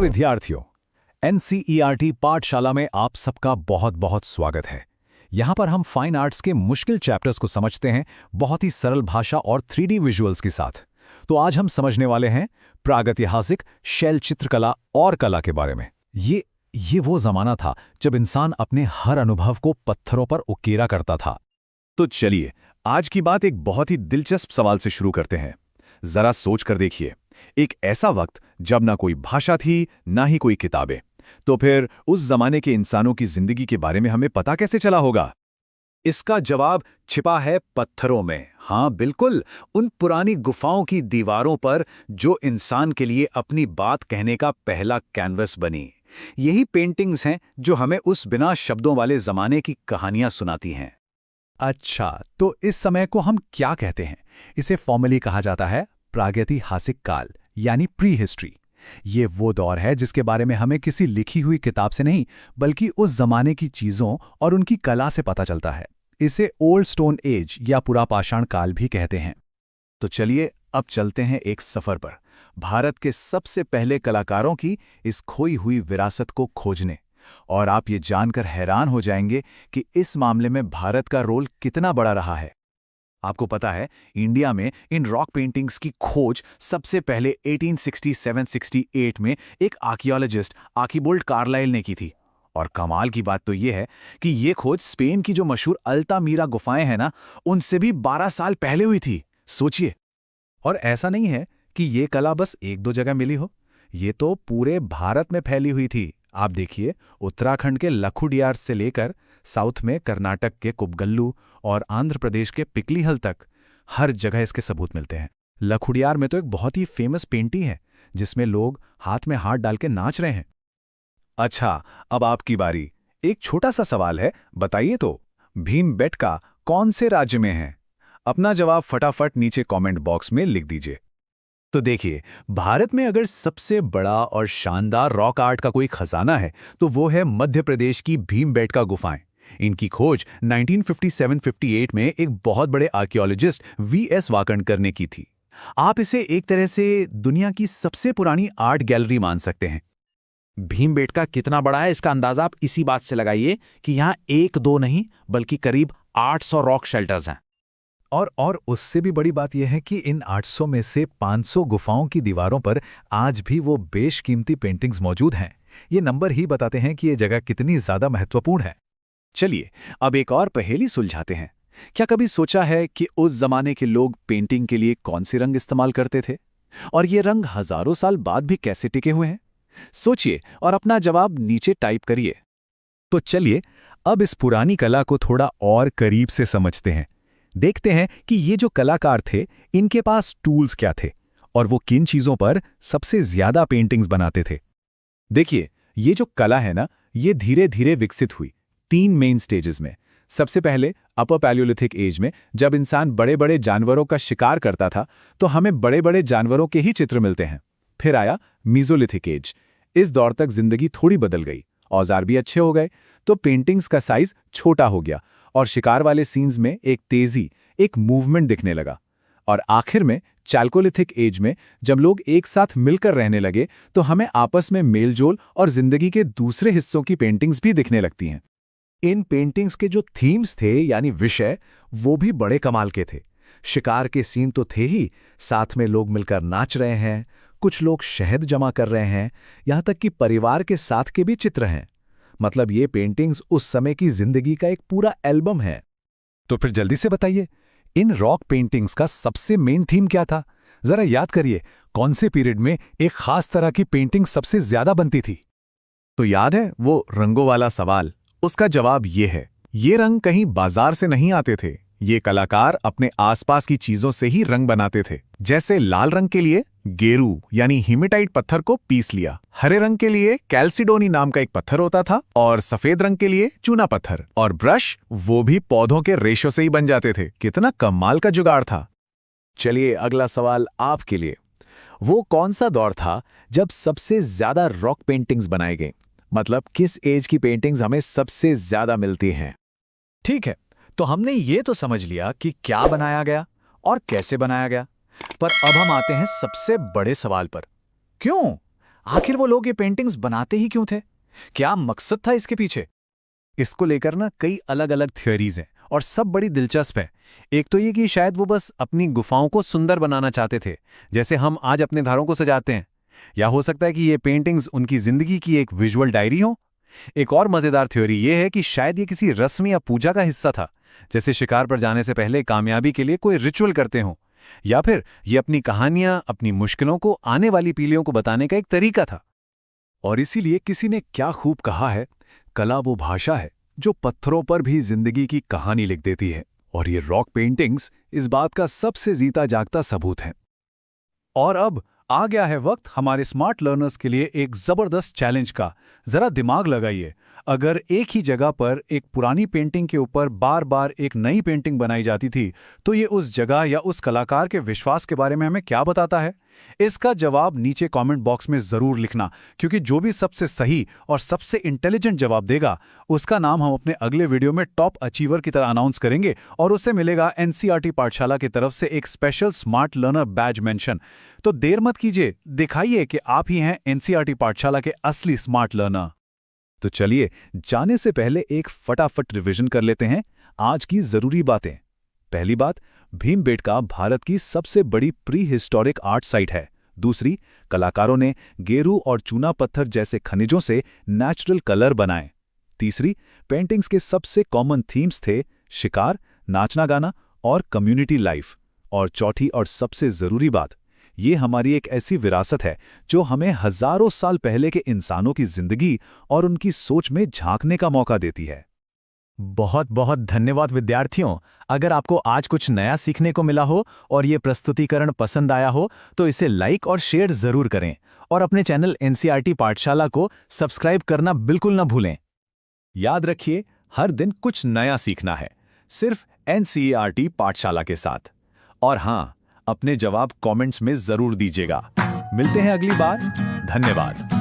विद्यार्थियों, एनसीईआरटी पाठशाला में आप सबका बहुत बहुत स्वागत है। यहाँ पर हम फाइन आर्ट्स के मुश्किल चैप्टर्स को समझते हैं बहुत ही सरल भाषा और 3D विजुअल्स के साथ। तो आज हम समझने वाले हैं प्रागैतिहासिक शैल चित्रकला और कला के बारे में। ये वो जमाना था जब इंसान अपने हर अनुभव को पत्थरों पर उकेरा करता था। तो चलिए आज की बात एक बहुत ही दिलचस्प सवाल से शुरू करते हैं। जरा सोच कर देखिए, एक ऐसा वक्त जब ना कोई भाषा थी ना ही कोई किताबें, तो फिर उस जमाने के इंसानों की जिंदगी के बारे में हमें पता कैसे चला होगा? इसका जवाब छिपा है पत्थरों में। हाँ बिल्कुल, उन पुरानी गुफाओं की दीवारों पर जो इंसान के लिए अपनी बात कहने का पहला कैनवस बनी। यही पेंटिंग्स हैं जो हमें उस बिना शब्दों वाले जमाने की कहानियां सुनाती हैं। अच्छा, तो इस समय को हम क्या कहते हैं? इसे फॉर्मली कहा जाता है प्रागैतिहासिक काल, यानी प्री हिस्ट्री। ये वो दौर है जिसके बारे में हमें किसी लिखी हुई किताब से नहीं, बल्कि उस जमाने की चीजों और उनकी कला से पता चलता है। इसे ओल्ड स्टोन एज या पुरापाषाण काल भी कहते हैं। तो चलिए अब चलते हैं एक सफर पर, भारत के सबसे पहले कलाकारों की इस खोई हुई विरासत को खोजने। और आप ये जानकर हैरान हो जाएंगे कि इस मामले में भारत का रोल कितना बड़ा रहा है। आपको पता है, इंडिया में इन रॉक पेंटिंग्स की खोज सबसे पहले 1867-68 में एक आर्कियोलॉजिस्ट आर्किबोल्ड कार्लाइल ने की थी। और कमाल की बात तो ये है कि ये खोज स्पेन की जो मशहूर अल्तामीरा गुफाएं हैं ना, उनसे भी 12 साल पहले हुई थी। सोचिए। और ऐसा नहीं है कि ये कला बस एक दो जगह मिली हो, ये तो पूरे भारत में फैली हुई थी। आप देखिए, उत्तराखंड के लखुडियार से लेकर साउथ में कर्नाटक के कुबगल्लू और आंध्र प्रदेश के पिकलीहल तक हर जगह इसके सबूत मिलते हैं। लखुडियार में तो एक बहुत ही फेमस पेंटिंग है जिसमें लोग हाथ में हाथ डाल के नाच रहे हैं। अच्छा, अब आपकी बारी। एक छोटा सा सवाल है, बताइए तो, भीमबेटका कौन से राज्य में है? अपना जवाब फटाफट नीचे कमेंट बॉक्स में लिख दीजिए। तो देखिए, भारत में अगर सबसे बड़ा और शानदार रॉक आर्ट का कोई खजाना है तो वो है मध्य प्रदेश की भीमबेटका गुफाएं। इनकी खोज 1957-58 में एक बहुत बड़े आर्कियोलॉजिस्ट वीएस वाकणकर ने की थी। आप इसे एक तरह से दुनिया की सबसे पुरानी आर्ट गैलरी मान सकते हैं। भीमबेटका कितना बड़ा है इसका अंदाजा आप इसी बात से लगाइए कि यहाँ एक दो नहीं बल्कि करीब 800 रॉक शेल्टर्स हैं। और उससे भी बड़ी बात यह है कि इन 800 में से 500 गुफाओं की दीवारों पर आज भी वो बेशकीमती पेंटिंग्स मौजूद हैं। ये नंबर ही बताते हैं कि ये जगह कितनी ज्यादा महत्वपूर्ण है। चलिए अब एक और पहेली सुलझाते हैं। क्या कभी सोचा है कि उस जमाने के लोग पेंटिंग के लिए कौन से रंग इस्तेमाल करते थे? और ये रंग हजारों साल बाद भी कैसे टिके हुए हैं? सोचिए और अपना जवाब नीचे टाइप करिए। तो चलिए अब इस पुरानी कला को थोड़ा और करीब से समझते हैं। देखते हैं कि ये जो कलाकार थे, इनके पास टूल्स क्या थे और वो किन चीजों पर सबसे ज्यादा पेंटिंग्स बनाते थे। देखिए, ये जो कला है ना, ये धीरे धीरे विकसित हुई 3 मेन स्टेजेस में। सबसे पहले अपर पैलियोलिथिक एज में, जब इंसान बड़े बड़े जानवरों का शिकार करता था तो हमें बड़े बड़े जानवरों के ही चित्र मिलते हैं। फिर आया मीजोलिथिक एज। इस दौर तक जिंदगी थोड़ी बदल गई, औजार भी अच्छे हो गए, तो पेंटिंग्स का साइज छोटा हो गया और शिकार वाले सीन्स में एक तेजी, एक मूवमेंट दिखने लगा। और आखिर में चैल्कोलिथिक एज में, जब लोग एक साथ मिलकर रहने लगे तो हमें आपस में मेलजोल और जिंदगी के दूसरे हिस्सों की पेंटिंग्स भी दिखने लगती हैं। इन पेंटिंग्स के जो थीम्स थे यानी विषय, वो भी बड़े कमाल के थे। शिकार के सीन तो थे ही, साथ में लोग मिलकर नाच रहे हैं, कुछ लोग शहद जमा कर रहे हैं, यहां तक कि परिवार के साथ के भी चित्र हैं। मतलब ये पेंटिंग्स उस समय की जिंदगी का एक पूरा एल्बम है। तो फिर जल्दी से बताइए, इन रॉक पेंटिंग्स का सबसे मेन थीम क्या था? जरा याद करिए, कौन से पीरियड में एक खास तरह की पेंटिंग सबसे ज्यादा बनती थी? तो याद है वो रंगों वाला सवाल? उसका जवाब ये है, ये रंग कहीं बाजार से नहीं आते थे। ये कलाकार अपने आसपास की चीजों से ही रंग बनाते थे। जैसे लाल रंग के लिए गेरू यानी हीमेटाइट पत्थर को पीस लिया, हरे रंग के लिए कैल्सिडोनी नाम का एक पत्थर होता था, और सफेद रंग के लिए चूना पत्थर। और ब्रश, वो भी पौधों के रेशों से ही बन जाते थे। कितना कमाल का जुगाड़ था। चलिए अगला सवाल आपके लिए। वो कौन सा दौर था जब सबसे ज्यादा रॉक पेंटिंग्स बनाए गए? मतलब किस एज की पेंटिंग्स हमें सबसे ज्यादा मिलती हैं? ठीक है, तो हमने ये तो समझ लिया कि क्या बनाया गया और कैसे बनाया गया, पर अब हम आते हैं सबसे बड़े सवाल पर। क्यों? आखिर वो लोग ये पेंटिंग्स बनाते ही क्यों थे? क्या मकसद था इसके पीछे? इसको लेकर ना कई अलग अलग थ्योरीज हैं और सब बड़ी दिलचस्प है। एक तो ये कि शायद वो बस अपनी गुफाओं को सुंदर बनाना चाहते थे, जैसे हम आज अपने घरों को सजाते हैं। या हो सकता है कि ये पेंटिंग्स उनकी जिंदगी की एक विजुअल डायरी हो। एक और मजेदार थ्योरी ये है कि शायद ये किसी रस्म या पूजा का हिस्सा था, जैसे शिकार पर जाने से पहले कामयाबी के लिए कोई रिचुअल करते हों। या फिर ये अपनी कहानियां, अपनी मुश्किलों को आने वाली पीढ़ियों को बताने का एक तरीका था। और इसीलिए किसी ने क्या खूब कहा है, कला वो भाषा है जो पत्थरों पर भी जिंदगी की कहानी लिख देती है। और ये रॉक पेंटिंग्स इस बात का सबसे जीता जागता सबूत हैं। और अब आ गया है वक्त हमारे स्मार्ट लर्नर्स के लिए एक जबरदस्त चैलेंज का। जरा दिमाग लगाइए, अगर एक ही जगह पर एक पुरानी पेंटिंग के ऊपर बार बार एक नई पेंटिंग बनाई जाती थी, तो ये उस जगह या उस कलाकार के विश्वास के बारे में हमें क्या बताता है? इसका जवाब नीचे कमेंट बॉक्स में जरूर लिखना, क्योंकि जो भी सबसे सही और सबसे इंटेलिजेंट जवाब देगा, उसका नाम हम अपने अगले वीडियो में टॉप अचीवर की तरह अनाउंस करेंगे और उसे मिलेगा एनसीईआरटी पाठशाला की तरफ से एक special smart learner badge mention. तो देर मत कीजिए, दिखाइए कि आप ही हैं एनसीईआरटी पाठशाला के असली स्मार्ट लर्नर। तो चलिए, जाने से पहले एक फटाफट रिवीजन कर लेते हैं आज की जरूरी बातें। पहली बात, भीमबेटका भारत की सबसे बड़ी प्री हिस्टोरिक आर्ट साइट है। दूसरी, कलाकारों ने गेरू और चूना पत्थर जैसे खनिजों से नेचुरल कलर बनाए। तीसरी, पेंटिंग्स के सबसे कॉमन थीम्स थे शिकार, नाचना गाना और कम्युनिटी लाइफ। और चौथी और सबसे जरूरी बात, ये हमारी एक ऐसी विरासत है जो हमें हजारों साल पहले के इंसानों की जिंदगी और उनकी सोच में झांकने का मौका देती है। बहुत बहुत धन्यवाद विद्यार्थियों। अगर आपको आज कुछ नया सीखने को मिला हो और ये प्रस्तुतिकरण पसंद आया हो तो इसे लाइक और शेयर जरूर करें और अपने चैनल एनसीईआरटी पाठशाला को सब्सक्राइब करना बिल्कुल न भूलें। याद रखिए, हर दिन कुछ नया सीखना है, सिर्फ एनसीईआरटी पाठशाला के साथ। और हाँ, अपने जवाब कमेंट्स में जरूर दीजिएगा। मिलते हैं अगली बार। धन्यवाद।